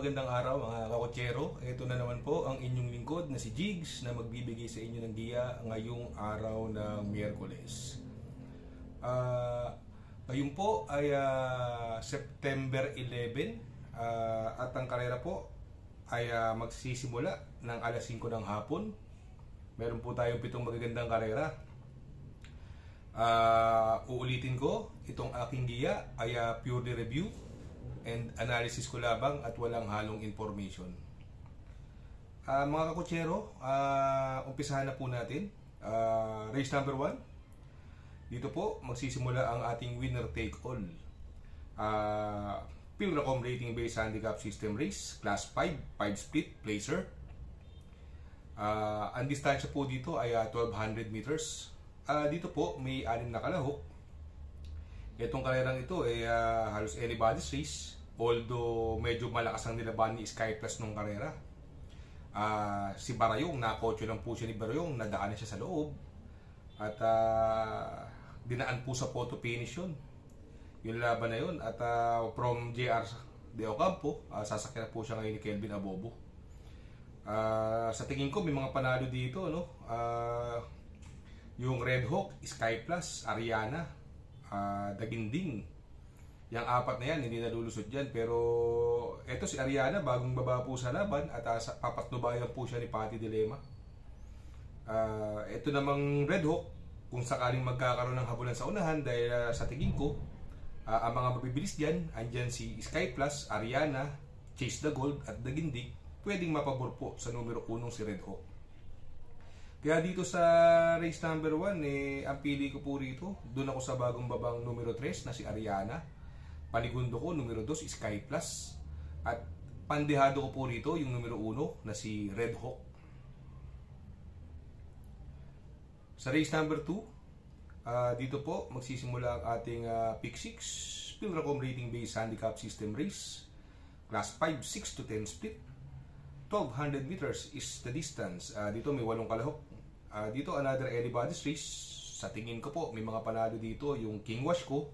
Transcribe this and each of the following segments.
magandang araw mga kakotsero. Ito na naman po ang inyong lingkod na si Jigs na magbibigay sa inyo ng giya ngayong araw ng Miyerkules. Ngayon po ay September 11 at ang karera po ay magsisimula ng alas 5 ng hapon. Meron po tayong 7 magagandang karera. Uulitin ko, itong aking giya ay purely review and analysis ko labang at walang halong information. Mga kakotsero, umpisahan na po natin. Race number 1. Dito po magsisimula ang ating winner take all. Pilracom rating based handicap system race, class 5, 5 split, placer. Ang distansya po dito ay 1200 meters. Dito po may 6 na kalahok. Itong karerang ito ay halos anybody's race, although medyo malakas ang nilaban ni Sky Plus nung karera. Si Barayong, nakotso lang po siya ni Barayong, nadaanan siya sa loob at dinaan po sa photo finish yun, yung laban na yun. At from JR de Ocampo, sasakyan po siya ngayon ni Kelvin Abobo. Sa tingin ko may mga panalo dito, no? Yung Red Hawk, Sky Plus, Ariana, Daginding, yung 4 na yan hindi nalulusot dyan. Pero eto si Ariana, bagong baba po sa laban at papatnubayan po siya ni Patty Dilema. Ito namang Red Hawk, kung sakaling magkakaroon ng habulan sa unahan, dahil sa tingin ko ang mga mabibilis dyan, andyan si Sky Plus, Ariana, Chase the Gold at Daginding, pwedeng mapabor po sa numero 1 si Red Hawk. Kaya dito sa race number 1, ang pili ko po rito, doon ako sa bagong babang numero 3 na si Ariana. Panigundo ko, numero 2, Sky Plus. At pandehado ko po rito, yung numero 1 na si Red Hawk. Sa race number 2, dito po magsisimula ang ating pick 6, Pilracom rating based handicap system race. Class 5, 6 to 10 split. 1200 meters is the distance. Dito may 8 kalahok. Dito another anybody's race. Sa tingin ko po may mga panalo dito, yung King Wash ko,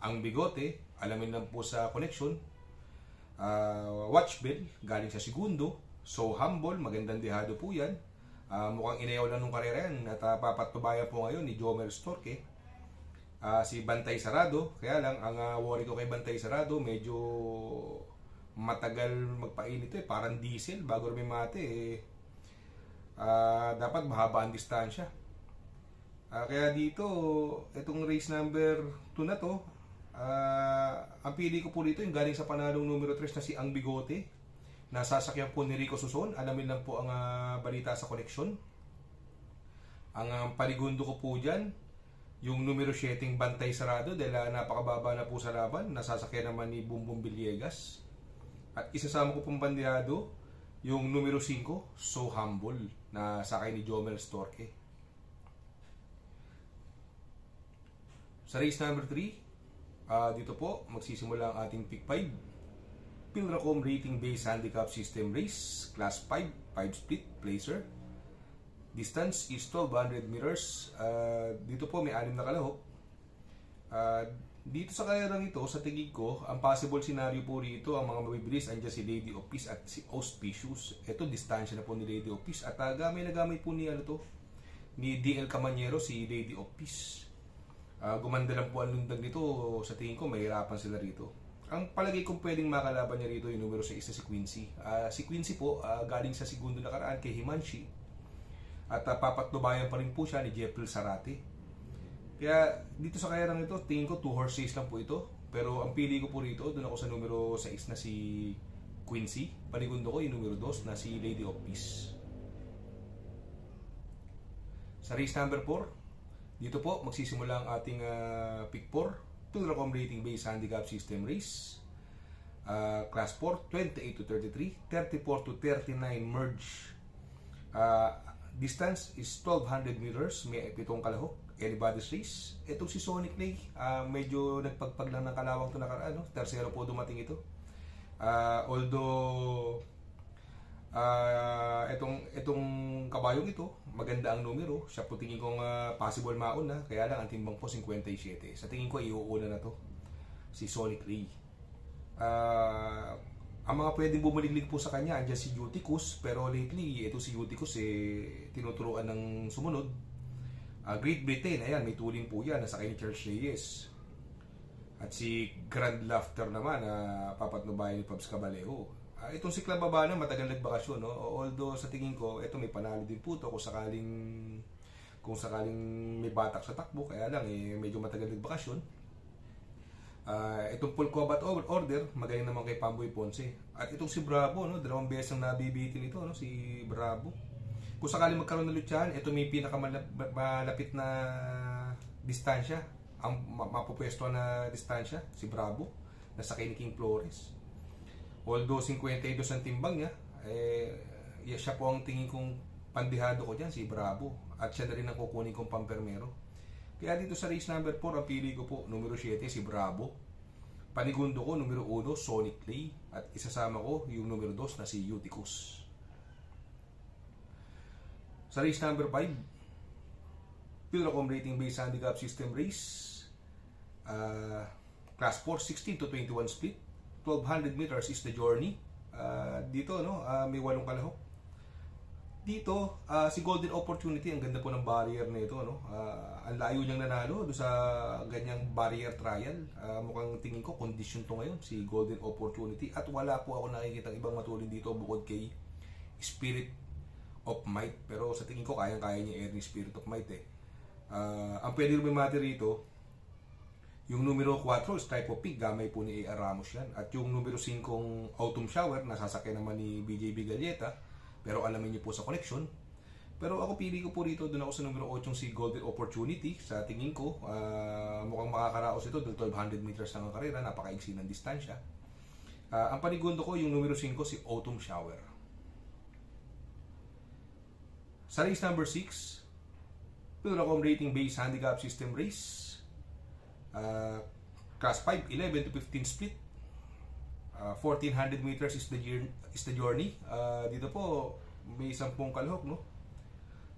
ang Bigote, alamin lang po sa connection, Watch Bell, galing sa segundo, So Humble, magandang dehado po yan. Mukhang inayaw lang nung karera yan at papatubayan po ngayon ni Jomel Storke. Si Bantay Sarado, kaya lang ang worry ko kay Bantay Sarado, medyo matagal magpainit parang diesel bago may mate dapat mahaba ang distansya. Kaya dito itong race number 2 na to, ang pili ko po dito yung galing sa panalong numero 3 na si Ang Bigote, nasasakyan po ni Rico Suson. Alamin lang po ang balita sa connection. Ang panigundo ko po dyan yung numero 7 Bantay Sarado dahil napakababa na po sa laban, nasasakyan naman ni Bumbong Villegas. At isasama ko pong bandihado yung numero 5, So Humble, na sakay ni Jomel Storke. Sa race number 3, dito po magsisimula ang ating pick 5, Pilracom rating based handicap system race, class 5, 5 split, placer. Distance is 1200 meters. Dito po may 6 na kalahok. Dito sa karerang ito, sa tingin ko, ang possible scenario po rito, ang mga mabibilis, andyan si Lady of Peace at si Auspicious. Ito, distansya na po ni Lady of Peace. At gamay na gamay po ni DL Camanyero, si Lady of Peace. Gumanda lang po ang lundag nito. Sa tingin ko, mahirapan sila rito. Ang palagay kong pwedeng makalaban niya rito, yung numero 6 na si Quincy. Si Quincy po, galing sa segundo nakaraan kay Himanshi. At papatnubayan pa rin po siya ni Jeffrey Sarate. Kaya dito sa karerang ito, tingin ko 2 horse race lang po ito. Pero ang pili ko po rito, doon ako sa numero 6 na si Quincy. Panigundo ko yung numero 2 na si Lady of Peace. Sa race number 4, dito po magsisimula ang ating pick 4, Pilracom rating based handicap system race. Class 4, 28 to 33, 34 to 39 merge. Distance is 1200 meters, may 7 kalahok. Anybody's race. Itong si Sonic Lay, medyo nagpagpag lang ng kalawang ito nakaraan, no? Tercero po dumating ito. Although itong kabayong ito, maganda ang numero. Siya po tingin kong possible mauna, kaya lang ang timbang po 57. Sa tingin ko iuuna na to si Sonic Lay. Ang mga pwedeng bumaliglig po sa kanya, andyan si Eutychus, pero lately, ito si Eutychus tinuturuan ng sumunod. Great Britain, ayan, may tuling po yan, nasa kay ni Charles Reyes. At si Grand Laughter naman, papatnubayan ni Pabs Cabalejo. Itong si Clababana, matagal nagbakasyon, no? Although sa tingin ko, ito may panalo din po to kung sakaling may batak sa takbo, kaya lang medyo matagal nagbakasyon. Itong full combat order, magaling naman kay Pamboy Ponce. At itong si Bravo, no? 2 beses ang nabibitin ito, no? Si Bravo. Kung sakaling magkaroon ng lutsahan, ito may pinakamalapit na distansya, ang mapupwesto na distansya, si Bravo, nasa kay ni King Flores. Although 52 ang timbang niya, siya po ang tingin kong pandihado ko dyan, si Bravo. At siya na rin ang kukunin kong pampermero. Kaya dito sa race number 4, ang pili ko po, numero 7, si Bravo. Panigundo ko, numero 1, Sonic Clay. At isasama ko yung numero 2 na si Eutychus. Sa race number 5, Pilracom Rating Based Handicap System Race. Class 4, 16 to 21 split. 1200 meters is the journey. Dito, no, may 8 kalahok. Dito, si Golden Opportunity, ang ganda po ng barrier na ito, no? Ang layo niyang nanalo doon sa ganyang barrier trial. Mukhang tingin ko, condition to ngayon, si Golden Opportunity. At wala po ako nakikita ibang matulin dito bukod kay Spirit of Might. Pero sa tingin ko, kayang-kaya niya ni Spirit of Might Ang pwede rumimati rito, yung numero 4, Stripe of Pink, gamay po ni A.R. Ramos yan. At yung numero 5, Autumn Shower, nasasakyan naman ni BJB Galleta. Pero alamin niyo po sa connection. Pero ako pili ko po rito, doon ako sa numero 8 si Golden Opportunity. Sa tingin ko, mukhang makakaraos ito dahil 1200 meters lang ang karera, napakaigsi ng distansya. Ang panigundo ko, yung numero 5, si Autumn Shower. Sa race number 6, Pilracom Rating Based Handicap System Race. Class 5, 11 to 15 split. 1400 meters is the journey. Dito po may 10 kalahok, no?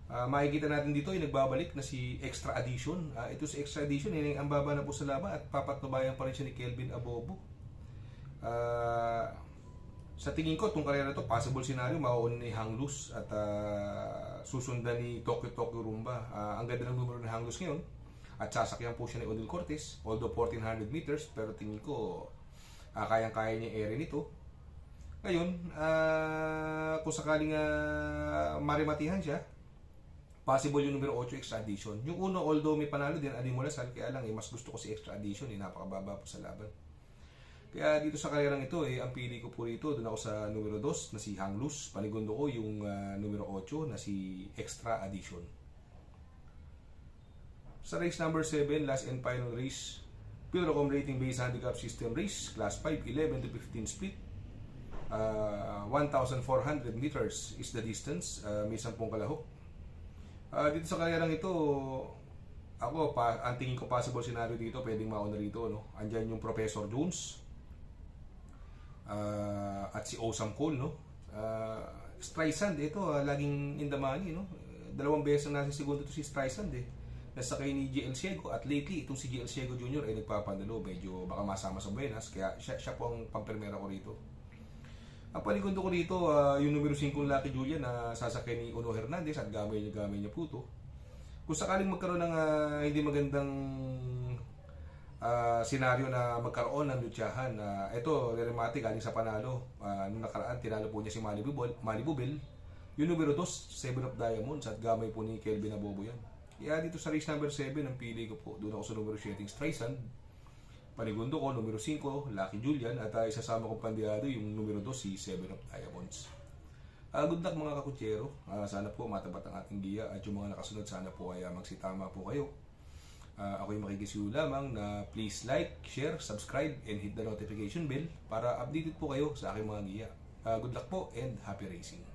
Makikita natin dito yung nagbabalik na si Extra Addition. Ito si Extra Addition, ang baba na po sa laban at papatnubayan pa rin siya ni Kelvin Abobo. Sa tingin ko, itong karera to, possible scenario, mauuna ni Hanglus at susundan ni Tokyo Rumba. Ang ganda ng numero ni Hanglus ngayon at sasakyan po siya ni Odil Cortez, although 1400 meters, pero tingin ko kayang-kaya niya ere nito. Ngayon, kung sakaling marimatihan siya, possible yung numero 8, Extra Addition. Yung uno, although may panalo din, Adimo Lasal, kaya lang mas gusto ko si Extra Addition, napakababa po sa laban. Kaya dito sa karerang ito, ang pili ko po rito, doon ako sa numero 2 na si Hanglus. Panigundo ko yung numero 8 na si Extra Addition. Sa race number 7, last and final race, Pilracom Rating Based Handicap System Race, Class 5, 11 to 15 split. 1,400 meters is the distance. May 10 kalahok. Dito sa karerang ito, ako, ang tingin ko possible scenario dito, pwedeng mauna rito, no? Andyan yung Professor Jones at si Osam Cole, no? Streisand, ito, laging in the money, no? 2 beses na nasa segundo to si Streisand, nasa kay ni GL Ciego, at lately itong si GL Ciego Jr. ay nagpapandalo, medyo baka masama sa Buenas, kaya siya po ang pampermera ko rito. Ang panigundo ko rito, yung numero 5 Lucky Julian na sasakay ni Uno Hernandez at gamay niya po ito. Kung sakaling magkaroon ng hindi magandang senaryo na magkaroon ng lutsahan, ito, Rerimati galing sa panalo. Nung nakaraan, tinalo po niya si Malibu Bell. Yung numero 2, 7 of Diamonds at gamay po ni Kelvin Abobo yan. Kaya dito sa race number 7, ang pili ko po, doon ako sa numero 7, Streisand. Panigundo ko, numero 5, Lucky Julian, at isasama kong pandiyado yung numero 2, si 7 of Diamonds. Good luck mga kakutsero. Sana po matabat ang ating giya at yung mga nakasunod, sana po ay magsitama po kayo. Ako'y makikisiyo lamang na please like, share, subscribe, and hit the notification bell para updated po kayo sa aking mga giya. Good luck po and happy racing!